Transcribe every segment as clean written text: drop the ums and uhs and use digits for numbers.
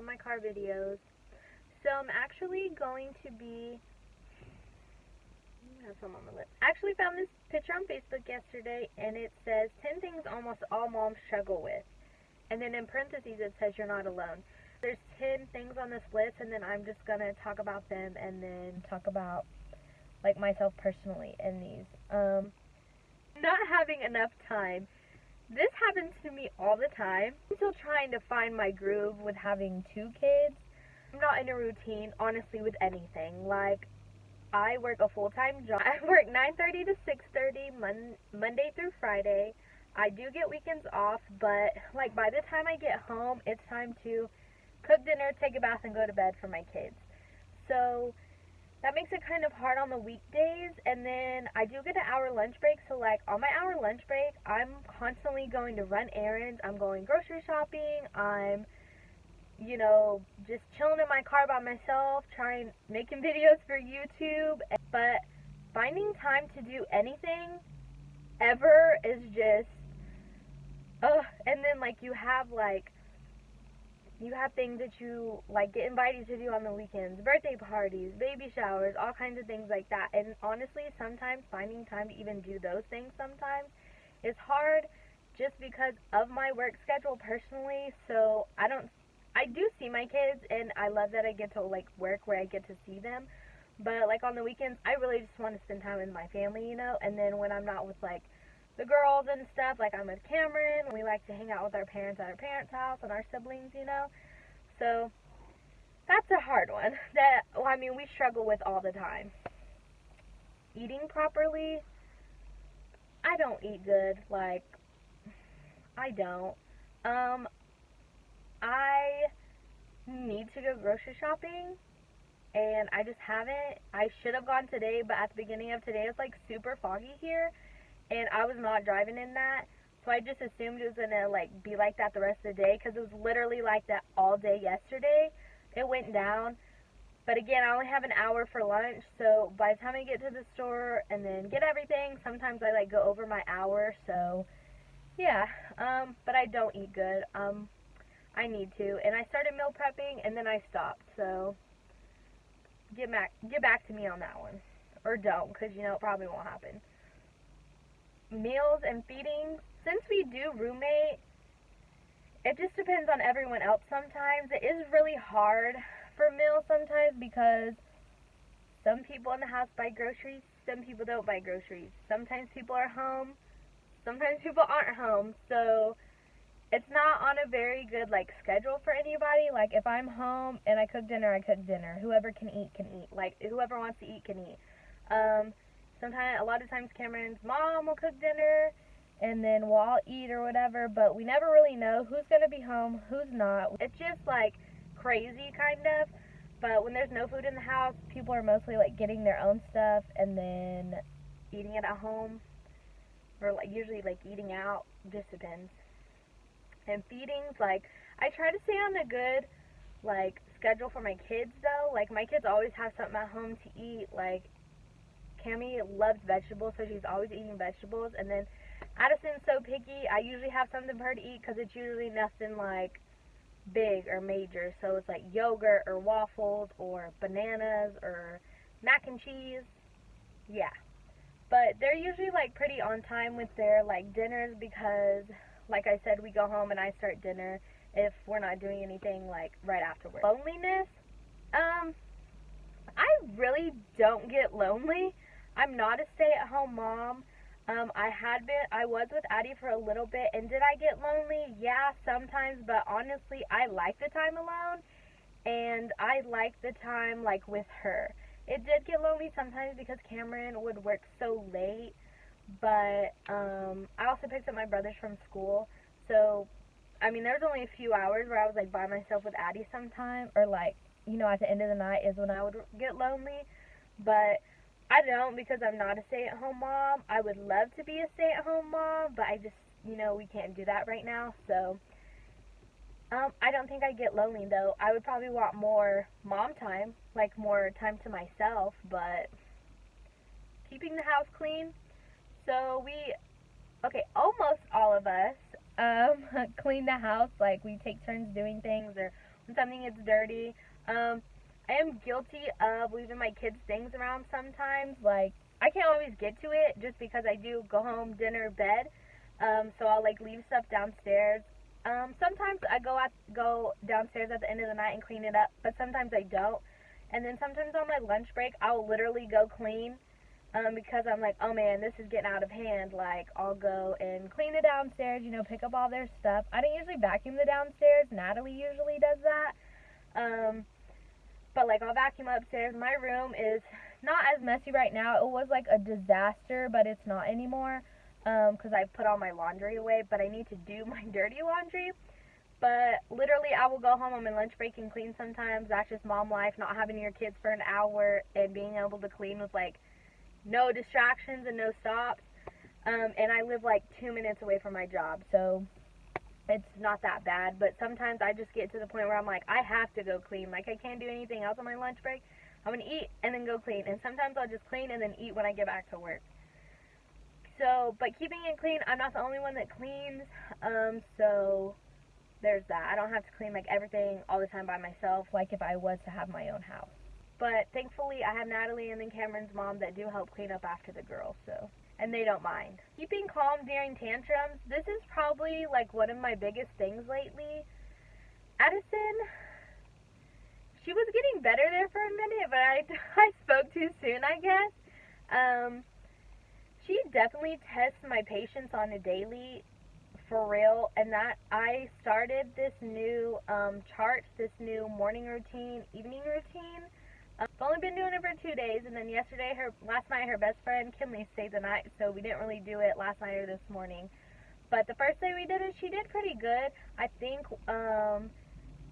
love my car videos. So I'm actually going to be, I have some on my lips. I actually found this picture on Facebook yesterday, and it says 10 things almost all moms struggle with. And then in parentheses it says you're not alone. There's 10 things on this list, and then I'm just going to talk about them and then talk about like myself personally in these. Not having enough time. This happens to me all the time. I'm still trying to find my groove with having 2 kids. I'm not in a routine, honestly, with anything. Like, I work a full-time job. I work 9:30 to 6:30 Monday through Friday. I do get weekends off, but like by the time I get home, it's time to cook dinner, take a bath, and go to bed for my kids. So that makes it kind of hard on the weekdays, and then I do get an hour lunch break, so like on my hour lunch break, I'm constantly going to run errands, I'm going grocery shopping, I'm, you know, just chilling in my car by myself, making videos for YouTube, but finding time to do anything ever is just, and then like you have things that you like get invited to do on the weekends, birthday parties, baby showers, all kinds of things like that. And honestly, sometimes finding time to even do those things sometimes is hard just because of my work schedule personally. So I do see my kids, and I love that I get to like work where I get to see them. But like on the weekends, I really just want to spend time with my family, you know. And then when I'm not with like the girls and stuff, like I'm with Cameron, we like to hang out with our parents at our parents' house and our siblings, you know. So that's a hard one that, well, I mean, we struggle with all the time. Eating properly, I don't eat good. Like, I don't. I need to go grocery shopping, and I just haven't. I should have gone today, but at the beginning of today, it's like super foggy here, and I was not driving in that, so I just assumed it was gonna like be like that the rest of the day, because it was literally like that all day yesterday. It went down, but again, I only have an hour for lunch, so by the time I get to the store and then get everything, sometimes I like go over my hour. So yeah, but I don't eat good. I need to, and I started meal prepping and then I stopped. So get back to me on that one, or don't, because you know it probably won't happen. Meals and feeding, since we do roommate, it just depends on everyone else sometimes. It is really hard for meals sometimes because some people in the house buy groceries, some people don't buy groceries. Sometimes people are home, sometimes people aren't home. So it's not on a very good like schedule for anybody. Like if I'm home and I cook dinner, I cook dinner. Whoever can eat can eat. Like whoever wants to eat can eat. A lot of times Cameron's mom will cook dinner, and then we'll all eat or whatever, but we never really know who's going to be home, who's not. It's just like crazy kind of, but when there's no food in the house, people are mostly like getting their own stuff and then eating it at home, or like usually like eating out, just depends. And feedings, like I try to stay on a good like schedule for my kids though. Like my kids always have something at home to eat. Like Cammy loves vegetables, so she's always eating vegetables. And then Addison's so picky, I usually have something for her to eat because it's usually nothing like big or major. So it's like yogurt or waffles or bananas or mac and cheese. Yeah. But they're usually like pretty on time with their like dinners because, like I said, we go home and I start dinner if we're not doing anything like right afterwards. Loneliness, I really don't get lonely. I'm not a stay-at-home mom. I was with Addie for a little bit, and did I get lonely? Yeah, sometimes, but honestly, I like the time alone, and I like the time, like, with her. It did get lonely sometimes because Cameron would work so late, but, I also picked up my brothers from school, so, I mean, there was only a few hours where I was, like, by myself with Addie sometime, or, like, you know, at the end of the night is when I would get lonely, but I don't because I'm not a stay-at-home mom. I would love to be a stay-at-home mom, but I just, you know, we can't do that right now, so I don't think I get lonely, though. I would probably want more mom time, like more time to myself, but keeping the house clean. So almost all of us clean the house. Like we take turns doing things, or something gets dirty. I am guilty of leaving my kids' things around sometimes. Like, I can't always get to it just because I do go home, dinner, bed. So I'll like leave stuff downstairs. Sometimes I go downstairs at the end of the night and clean it up, but sometimes I don't. And then sometimes on my lunch break, I'll literally go clean. Because I'm like, oh man, this is getting out of hand. Like, I'll go and clean the downstairs, pick up all their stuff. I don't usually vacuum the downstairs. Natalie usually does that. But like, I'll vacuum upstairs. My room is not as messy right now. It was like a disaster, but it's not anymore. Because I put all my laundry away, but I need to do my dirty laundry. But literally, I will go home on my lunch break and clean sometimes. That's just mom life, not having your kids for an hour and being able to clean with like no distractions and no stops. And I live like 2 minutes away from my job, so it's not that bad. But sometimes I just get to the point where I'm like, I have to go clean. Like, I can't do anything else on my lunch break. I'm going to eat and then go clean. And sometimes I'll just clean and then eat when I get back to work. So, but keeping it clean, I'm not the only one that cleans. So there's that. I don't have to clean like everything all the time by myself, like if I was to have my own house. But thankfully, I have Natalie and then Cameron's mom that do help clean up after the girls, so, and they don't mind. Keeping calm during tantrums, this is probably like one of my biggest things lately. Addison, she was getting better there for a minute, but I spoke too soon, I guess. She definitely tests my patience on a daily, for real, and that I started this new chart, this new morning routine, evening routine. I've only been doing it for 2 days, and then last night, her best friend, Kinley, stayed the night, so we didn't really do it last night or this morning. But the first day we did it, she did pretty good. I think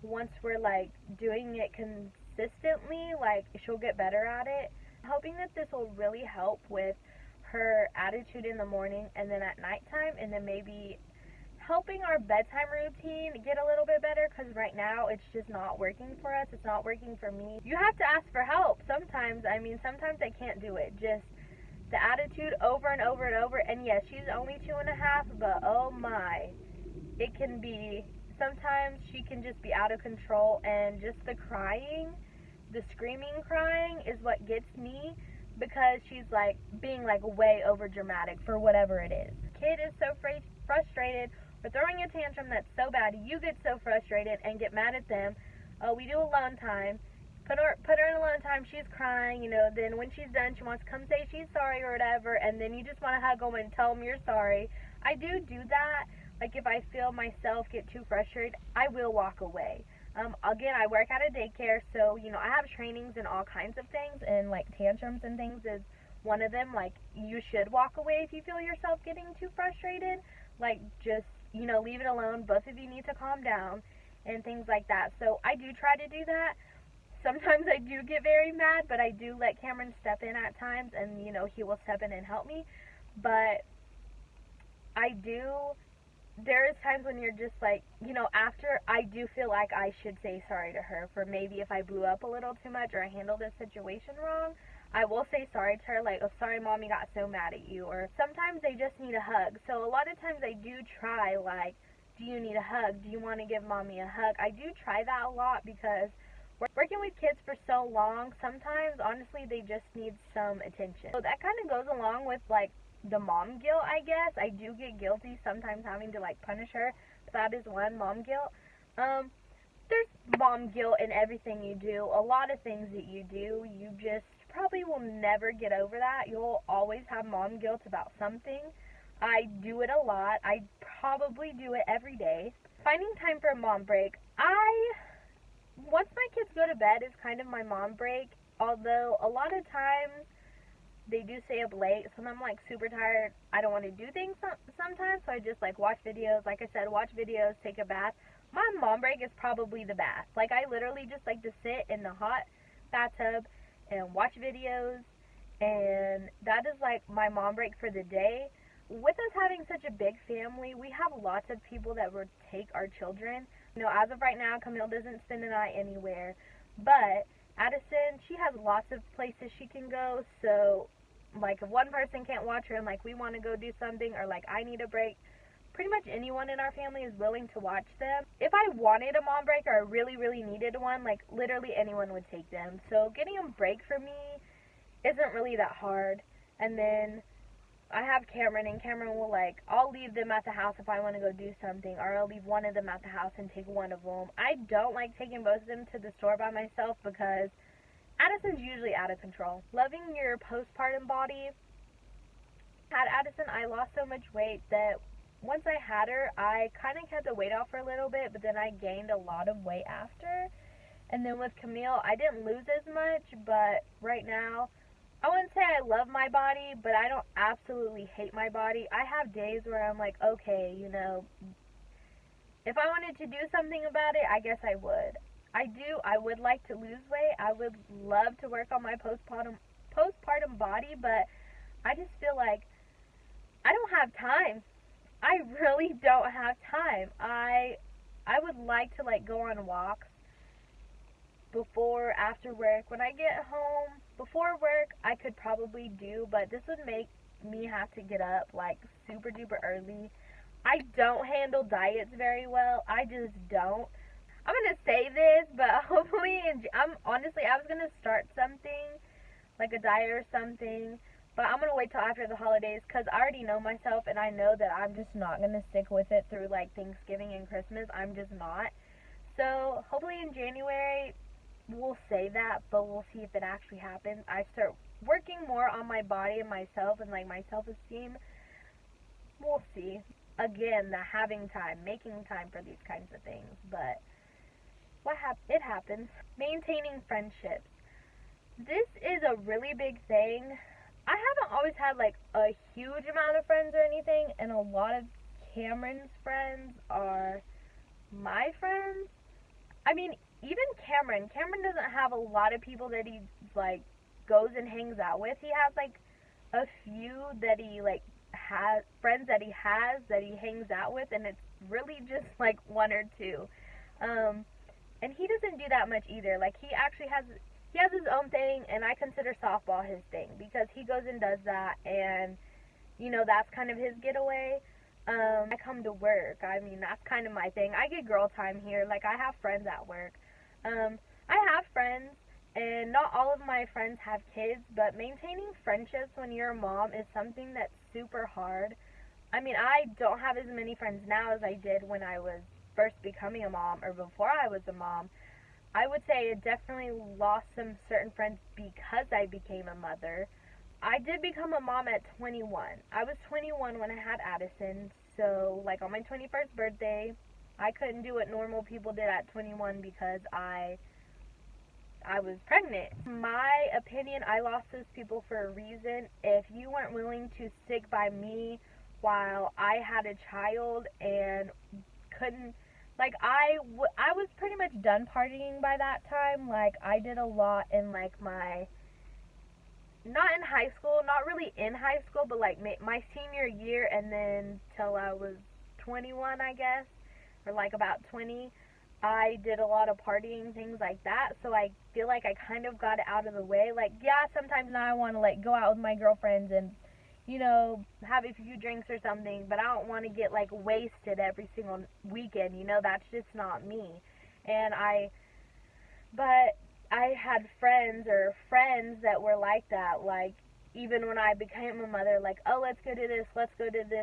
once we're, like, doing it consistently, like, she'll get better at it. I'm hoping that this will really help with her attitude in the morning and then at nighttime, and then maybe helping our bedtime routine get a little bit better, because right now it's just not working for us. It's not working for me. You have to ask for help sometimes. I mean, sometimes I can't do it. Just the attitude over and over and over. And yes, she's only 2.5, but oh my, it can be, sometimes she can just be out of control, and just the crying, the screaming crying is what gets me, because she's like being like way over dramatic for whatever it is. Kid is so frustrated. We're throwing a tantrum that's so bad, you get so frustrated and get mad at them. We do alone time. Put her in alone time, she's crying, then when she's done, she wants to come say she's sorry or whatever, and then you just want to hug them and tell them you're sorry. I do that. Like, if I feel myself get too frustrated, I will walk away. Again, I work at a daycare, so, I have trainings in all kinds of things, and, like, tantrums and things is one of them. Like, you should walk away if you feel yourself getting too frustrated. Like, just, leave it alone. Both of you need to calm down and things like that. So I do try to do that. Sometimes I do get very mad, but I do let Cameron step in at times, and, he will step in and help me. But there is times when you're just like, after, I do feel like I should say sorry to her for maybe if I blew up a little too much or I handled this situation wrong. I will say sorry to her, like, oh, sorry, Mommy got so mad at you. Or sometimes they just need a hug. So a lot of times I do try, like, do you need a hug? Do you want to give Mommy a hug? I do try that a lot, because working with kids for so long, sometimes, honestly, they just need some attention. So that kind of goes along with, like, the mom guilt, I guess. I do get guilty sometimes having to, like, punish her. That is one, mom guilt. There's mom guilt in everything you do. A lot of things that you do, you just probably will never get over that. You'll always have mom guilt about something. I do it a lot. I probably do it every day. Finding time for a mom break. Once my kids go to bed, is kind of my mom break. Although a lot of times they do stay up late, so I'm like super tired. I don't want to do things sometimes, so I just like watch videos. Like I said, watch videos, take a bath. My mom break is probably the bath. Like, I literally just like to sit in the hot bathtub and watch videos, and that is like my mom break for the day. With us having such a big family, we have lots of people that would take our children. As of right now, Camille doesn't spend the night anywhere, but Addison, she has lots of places she can go. So, like, if one person can't watch her and, like, we want to go do something, or, like, I need a break, pretty much anyone in our family is willing to watch them. If I wanted a mom break or I really, really needed one, like literally anyone would take them. So getting a break for me isn't really that hard. And then I have Cameron, and Cameron will, like, I'll leave them at the house if I want to go do something, or I'll leave one of them at the house and take one of them. I don't like taking both of them to the store by myself because Addison's usually out of control. Loving your postpartum body. Had Addison, I lost so much weight that once I had her, I kind of kept the weight off for a little bit, but then I gained a lot of weight after. And then with Camille, I didn't lose as much, but right now, I wouldn't say I love my body, but I don't absolutely hate my body. I have days where I'm like, okay, you know, if I wanted to do something about it, I guess I would. I would like to lose weight. I would love to work on my postpartum body, but I just feel like I don't have time. I really don't have time. I would like to, like, go on walks before, after work. When I get home, before work, I could probably do, but this would make me have to get up, like, super duper early. I don't handle diets very well. I just don't. I'm going to say this, but hopefully, honestly, I was going to start something, like a diet or something, but I'm going to wait till after the holidays because I already know myself, and I know that I'm just not going to stick with it through, like, Thanksgiving and Christmas. I'm just not. So, hopefully in January, we'll say that, but we'll see if it actually happens. I start working more on my body and myself and, like, my self-esteem. We'll see. Again, the having time, making time for these kinds of things, but it happens. Maintaining friendships. This is a really big thing. I haven't always had, like, a huge amount of friends or anything, and a lot of Cameron's friends are my friends. I mean, even Cameron doesn't have a lot of people that he, like, goes and hangs out with. He has, like, a few that he, like, has, friends that he hangs out with, and it's really just, like, one or two. And he doesn't do that much either. Like, he has his own thing, and I consider softball his thing, because he goes and does that, and, you know, that's kind of his getaway. I come to work. I mean, that's kind of my thing. I get girl time here. Like, I have friends at work. I have friends, and not all of my friends have kids, but maintaining friendships when you're a mom is something that's super hard. I mean, I don't have as many friends now as I did when I was first becoming a mom or before I was a mom. I would say I definitely lost some certain friends because I became a mother. I did become a mom at 21. I was 21 when I had Addison, so, like, on my 21st birthday, I couldn't do what normal people did at 21 because I was pregnant. In my opinion, I lost those people for a reason. If you weren't willing to stick by me while I had a child and couldn't, like, I was pretty much done partying by that time. Like, I did a lot in, like, not in high school, not really in high school, but, like, my senior year, and then till I was 21, I guess, or, like, about 20, I did a lot of partying, things like that, so I feel like I kind of got it out of the way. Like, yeah, sometimes now I want to, like, go out with my girlfriends and, you know, have a few drinks or something, but I don't want to get, like, wasted every single weekend, you know, that's just not me. But I had friends that were like that, like, even when I became a mother, like, oh, let's go do this,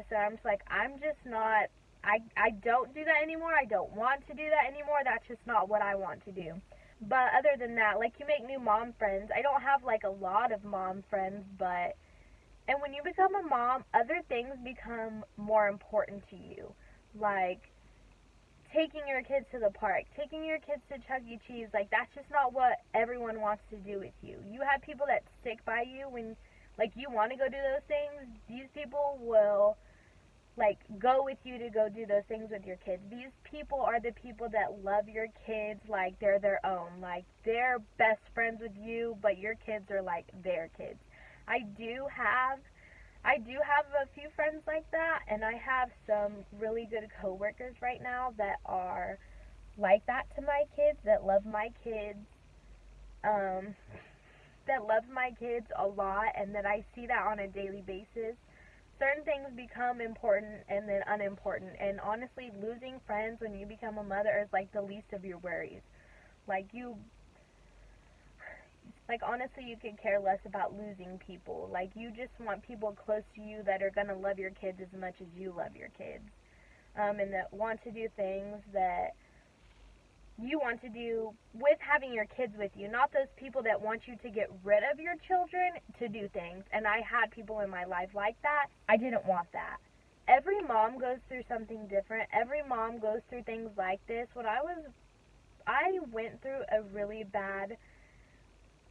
and I'm just like, I'm just not, I don't do that anymore, I don't want to do that anymore, that's just not what I want to do. But other than that, like, you make new mom friends. I don't have, like, a lot of mom friends, and when you become a mom, other things become more important to you, like, taking your kids to the park, taking your kids to Chuck E. Cheese, like, that's just not what everyone wants to do with you. You have people that stick by you when, like, you want to go do those things. These people will, like, go with you to go do those things with your kids. These people are the people that love your kids like they're their own. Like, they're best friends with you, but your kids are like their kids. I do have a few friends like that, and I have some really good coworkers right now that are like that to my kids, that love my kids, a lot, and that I see that on a daily basis. Certain things things become important and then unimportant. And honestly, losing friends when you become a mother is like the least of your worries. Like honestly, you could care less about losing people. Like, you just want people close to you that are going to love your kids as much as you love your kids. And that want to do things that you want to do with having your kids with you, not those people that want you to get rid of your children to do things. And I had people in my life like that. I didn't want that. Every mom goes through something different. Every mom goes through things like this. I went through a really bad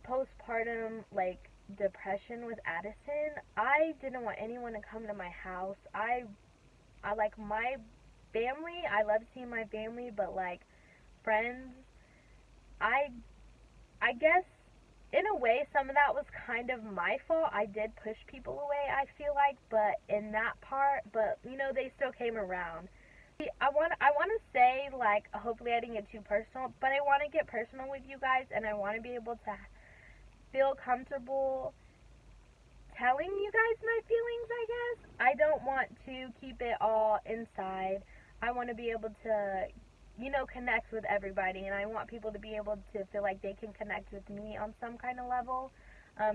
postpartum, like, depression with Addison. I didn't want anyone to come to my house. I like my family. I love seeing my family, but like friends, I guess in a way some of that was kind of my fault. I did push people away, I feel like, but in that part, but you know, they still came around. I want to say, like, hopefully I didn't get too personal, but I want to get personal with you guys, and I want to be able to feel comfortable telling you guys my feelings, I guess. I don't want to keep it all inside. I want to be able to, you know, connect with everybody, and I want people to be able to feel like they can connect with me on some kind of level.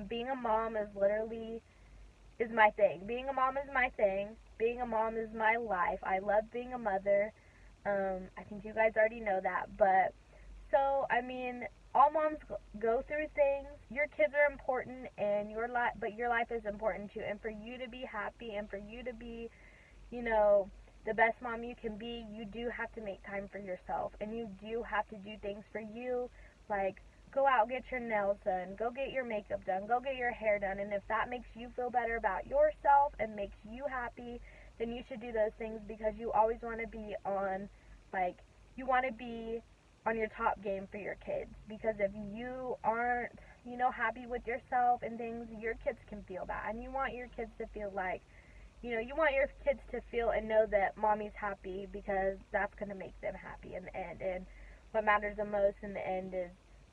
Being a mom is my thing. Being a mom is my thing. Being a mom is my life. I love being a mother. I think you guys already know that, but so, I mean, all moms go through things. Your kids are important, and but your life is important too. And for you to be happy, and for you to be, you know, the best mom you can be, you do have to make time for yourself, and you do have to do things for you, like go out, get your nails done, go get your makeup done, go get your hair done. And if that makes you feel better about yourself and makes you happy, then you should do those things, because you always want to be on, like, you want to be on your top game for your kids. Because if you aren't, you know, happy with yourself and things, your kids can feel that. And you want your kids to feel like, you know, you want your kids to feel and know that mommy's happy, because that's going to make them happy in the end. And what matters the most in the end is,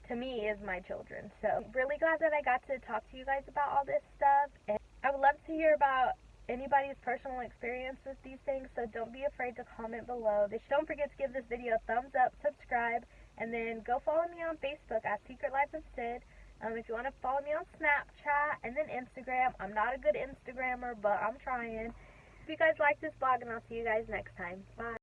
to me, is my children. So I'm really glad that I got to talk to you guys about all this stuff. And I would love to hear about anybody's personal experience with these things, so don't be afraid to comment below. Don't forget to give this video a thumbs up, subscribe, and then go follow me on Facebook at Secret Life of Sid. If you want to follow me on Snapchat and then Instagram. I'm not a good Instagrammer, but I'm trying. If you guys like this vlog, and I'll see you guys next time. Bye.